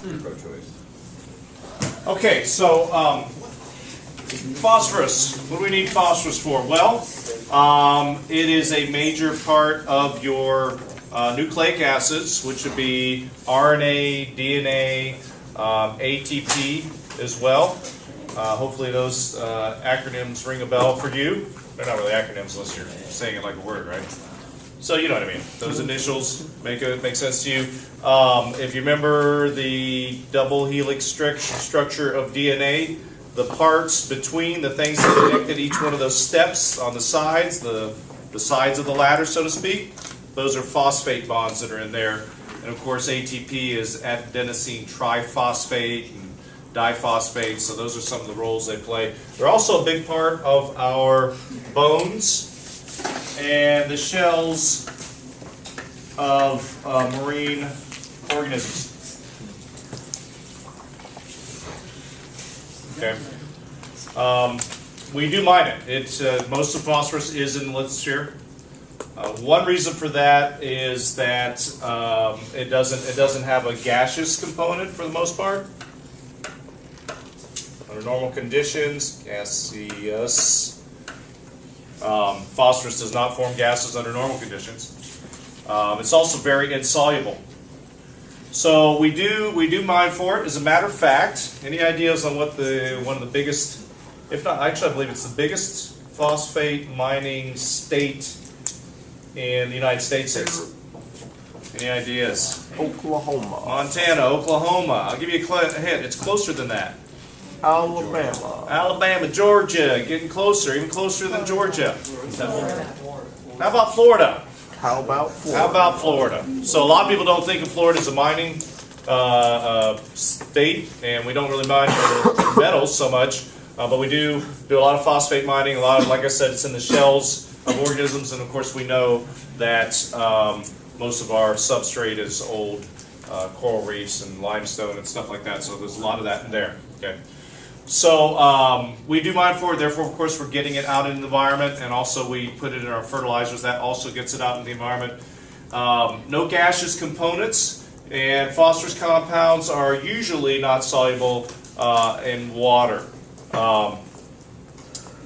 Pro-choice. Okay, so phosphorus. What do we need phosphorus for? Well, it is a major part of your nucleic acids, which would be RNA, DNA, ATP as well. Hopefully those acronyms ring a bell for you. They're not really acronyms unless you're saying it like a word, right? So you know what I mean. Those initials make sense to you. If you remember the double helix structure of DNA, the parts between the things that connected each one of those steps on the sides, the sides of the ladder, so to speak, those are phosphate bonds that are in there. And of course, ATP is adenosine triphosphate and diphosphate, so those are some of the roles they play. They're also a big part of our bones and the shells of marine organisms. Okay. We do mine it. Most of phosphorus is in the lithosphere. One reason for that is that it doesn't have a gaseous component for the most part. Under normal conditions, gaseous. Phosphorus does not form gases under normal conditions. It's also very insoluble. So we do mine for it. As a matter of fact, any ideas on what one of the biggest, if not, actually I believe it's the biggest phosphate mining state in the United States is? Any ideas? Oklahoma. Montana, Oklahoma. I'll give you a hint. It's closer than that. Alabama. Alabama, Georgia, getting closer, even closer than Georgia. How about Florida? How about Florida? How about Florida? So a lot of people don't think of Florida as a mining state, and we don't really mine for metals so much, but we do a lot of phosphate mining. A lot of, like I said, it's in the shells of organisms, and of course we know that most of our substrate is old coral reefs and limestone and stuff like that, so there's a lot of that in there. Okay. So we do mine for it, therefore of course we're getting it out in the environment, and also we put it in our fertilizers. That also gets it out in the environment. No gaseous components, and phosphorus compounds are usually not soluble in water.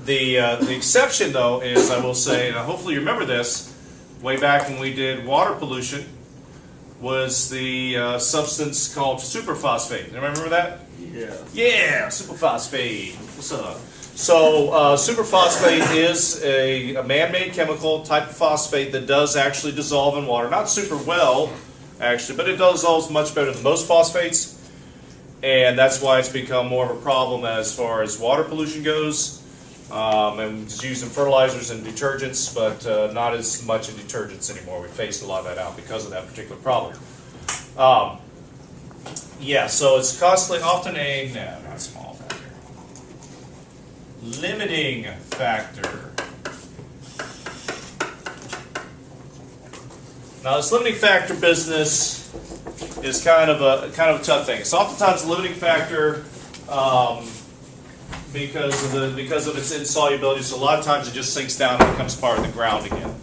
The exception though is, I will say, and hopefully you remember this, way back when we did water pollution, was the substance called superphosphate. Anybody remember that? Yeah. Yeah, superphosphate. What's up? So superphosphate is a man-made chemical type of phosphate that does actually dissolve in water. Not super well, actually, but it dissolves much better than most phosphates. And that's why it's become more of a problem as far as water pollution goes. And it's used in fertilizers and detergents, but not as much in detergents anymore. We phased a lot of that out because of that particular problem. Yeah, so it's often a, no, not small factor, limiting factor. Now this limiting factor business is kind of a tough thing. It's oftentimes a limiting factor because of its insolubility. So a lot of times it just sinks down and becomes part of the ground again.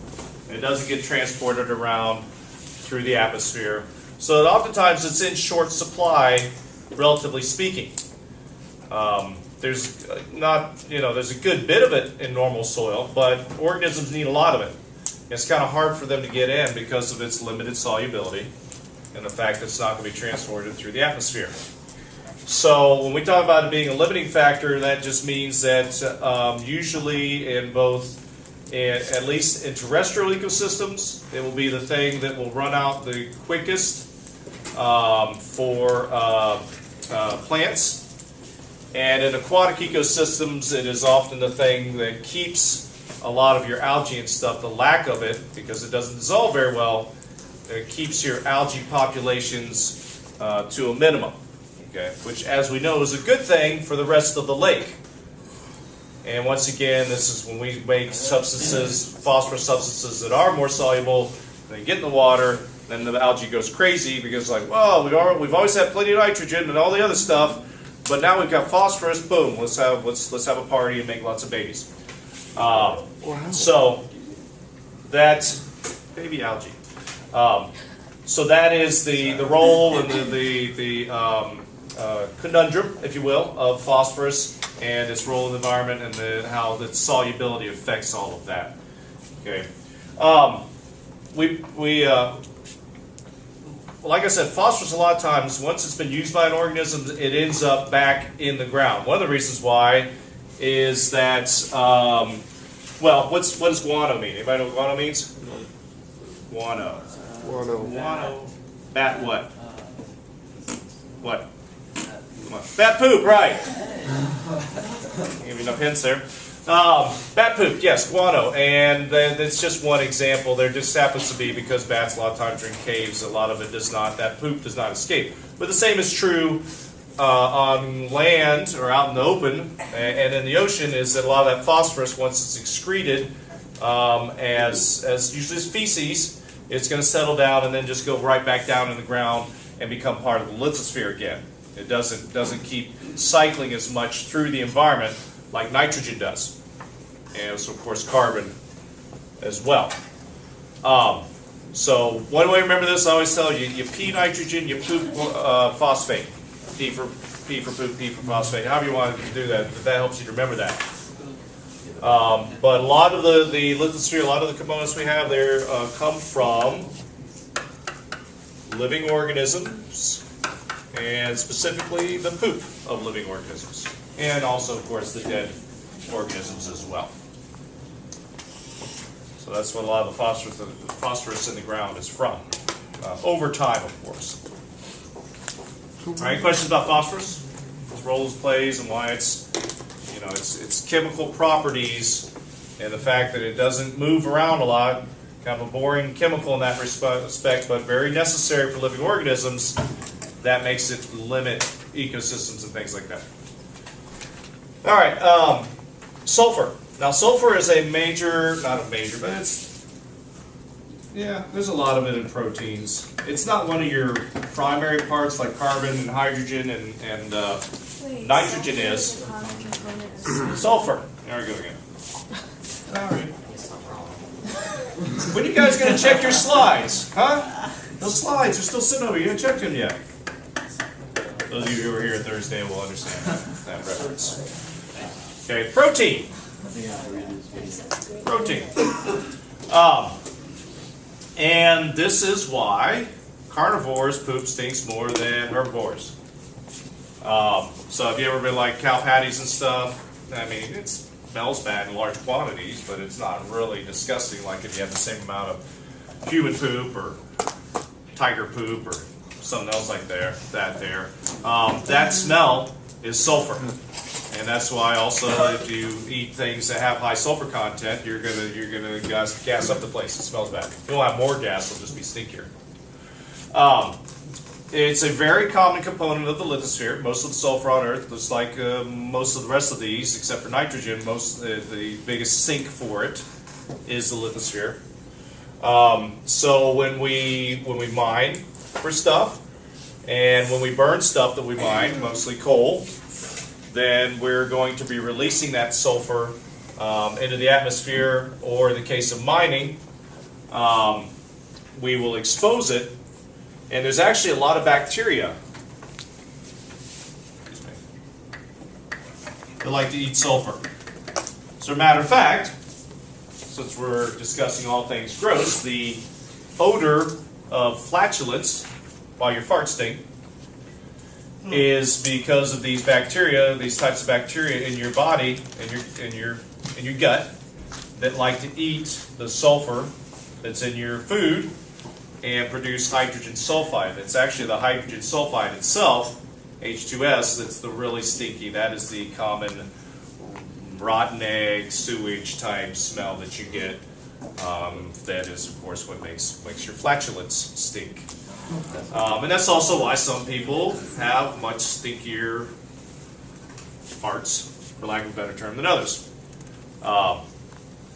It doesn't get transported around through the atmosphere. So oftentimes it's in short supply, relatively speaking. There's there's a good bit of it in normal soil, but organisms need a lot of it. It's kind of hard for them to get in because of its limited solubility and the fact that it's not going to be transported through the atmosphere. So when we talk about it being a limiting factor, that just means that usually in both, at least in terrestrial ecosystems, it will be the thing that will run out the quickest for plants. And in aquatic ecosystems, it is often the thing that keeps a lot of your algae and stuff, the lack of it, because it doesn't dissolve very well, it keeps your algae populations to a minimum. Okay, which, as we know, is a good thing for the rest of the lake. And once again, this is when we make substances, phosphorus substances that are more soluble, they get in the water, then the algae goes crazy because, like, well, we've always had plenty of nitrogen and all the other stuff, but now we've got phosphorus. Boom! Let's have a party and make lots of babies. So that's baby algae. So that is the role and the conundrum, if you will, of phosphorus and its role in the environment and how the solubility affects all of that. Okay. Like I said, phosphorus a lot of times, once it's been used by an organism, it ends up back in the ground. One of the reasons why is that, well, what does guano mean? Anybody know what guano means? Guano. Guano. Bat what? What? Come on. Bat poop, right. I'll give you enough hints there. Bat poop, yes, guano, and it's just one example. There just happens to be, because bats a lot of times are in caves, a lot of it does not, that poop does not escape. But the same is true on land or out in the open and in the ocean, is that a lot of that phosphorus, once it's excreted as usually as feces, it's going to settle down and then just go right back down in the ground and become part of the lithosphere again. It doesn't keep cycling as much through the environment like nitrogen does, and so of course carbon as well. So one way to remember this, I always tell you: you pee nitrogen, you poop phosphate. P for poop, P for phosphate. However you want to do that, if that helps you to remember that. But a lot of the lithosphere, a lot of the components we have there come from living organisms, and specifically the poop of living organisms. And also, of course, the dead organisms as well. So that's what a lot of the phosphorus in the ground is from. Over time, of course. All right, questions about phosphorus? Its roles, plays, and why it's, its chemical properties, and the fact that it doesn't move around a lot. Kind of a boring chemical in that respect, but very necessary for living organisms. That makes it limit ecosystems and things like that. All right, sulfur. Now, sulfur is a major, not a major, but it's, yeah, there's a lot of it in proteins. It's not one of your primary parts like carbon and hydrogen and nitrogen is. Sulfur. There we go again. All right. When are you guys going to check your slides? Huh? Those slides are still sitting over. You haven't checked them yet. Those of you who were here Thursday will understand that reference. Okay, protein. Protein. And this is why carnivores poop stinks more than herbivores. So have you ever been like cow patties and stuff? I mean, it smells bad in large quantities, but it's not really disgusting like if you have the same amount of human poop or tiger poop or something else like that. That smell is sulfur. And that's why also if you eat things that have high sulfur content, you're gonna gas up the place. It smells bad. You won't have more gas; it'll just be stinkier. It's a very common component of the lithosphere. Most of the sulfur on Earth, just like most of the rest of these, except for nitrogen, the biggest sink for it is the lithosphere. So when we mine for stuff, and when we burn stuff that we mine, mostly coal, then we're going to be releasing that sulfur into the atmosphere, or in the case of mining, we will expose it, and there's actually a lot of bacteria that like to eat sulfur. So, as a matter of fact, since we're discussing all things gross, the odor of flatulence while your farts stink is because of these bacteria, these types of bacteria in your body, in your gut, that like to eat the sulfur that's in your food and produce hydrogen sulfide. It's actually the hydrogen sulfide itself, H2S, that's the really stinky. That is the common rotten egg, sewage type smell that you get. That is, of course, what makes your flatulence stink. And that's also why some people have much stinkier farts, for lack of a better term, than others.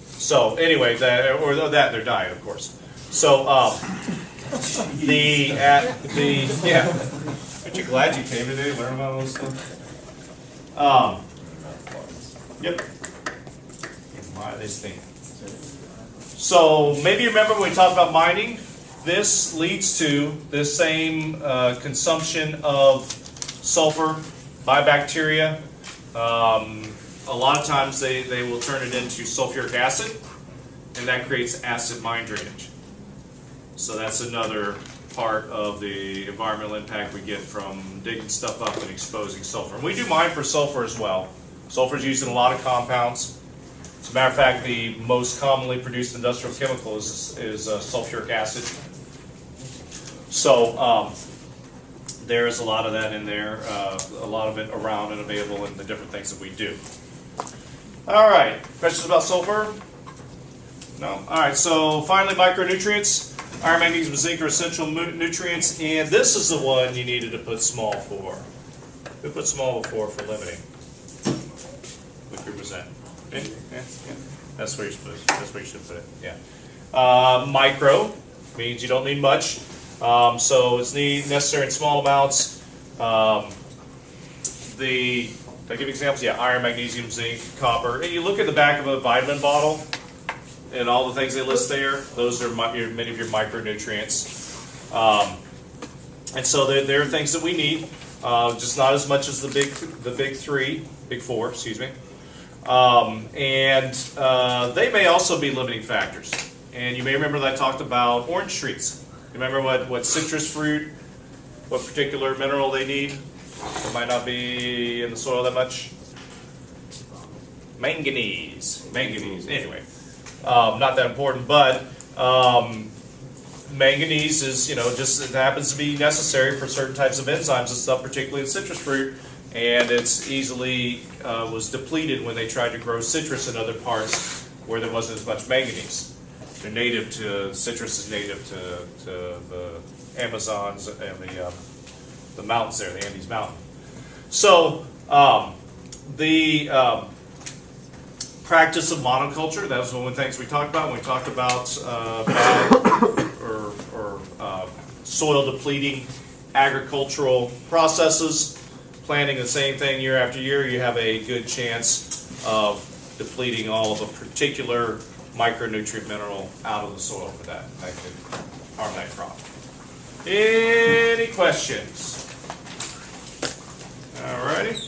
So anyway, or that their diet, of course. So yeah, aren't you glad you came today to learn about all this stuff? Yep. Why they stink. So maybe you remember when we talked about mining. this leads to this same consumption of sulfur by bacteria. A lot of times they will turn it into sulfuric acid, and that creates acid mine drainage. So that's another part of the environmental impact we get from digging stuff up and exposing sulfur. And we do mine for sulfur as well. Sulfur is used in a lot of compounds. As a matter of fact, the most commonly produced industrial chemical is sulfuric acid. So there's a lot of that in there, a lot of it around and available in the different things that we do. All right, questions about sulfur? No? All right, so finally, micronutrients. Iron, magnesium, and zinc are essential nutrients, and this is the one you needed to put small for. We put small for limiting. What group was that? Yeah. That's where you should put it. Yeah. Micro means you don't need much, so it's necessary in small amounts. I'll give you examples. Yeah, iron, magnesium, zinc, copper. And you look at the back of a vitamin bottle, and all the things they list there. Those are many of your micronutrients. And so there are things that we need, just not as much as the big four, excuse me. And they may also be limiting factors. And you may remember that I talked about orange trees. You remember what citrus fruit, what particular mineral they need? It might not be in the soil that much. Manganese. Anyway, not that important, but manganese is, it happens to be necessary for certain types of enzymes and stuff, particularly in citrus fruit, and it's easily was depleted when they tried to grow citrus in other parts where there wasn't as much manganese. Citrus is native to the Amazons and the mountains there, the Andes Mountain. So the practice of monoculture, that was one of the things we talked about when we talked about bad or soil depleting agricultural processes. Planting the same thing year after year, you have a good chance of depleting all of a particular micronutrient mineral out of the soil for that could harm that crop. Any questions? All righty.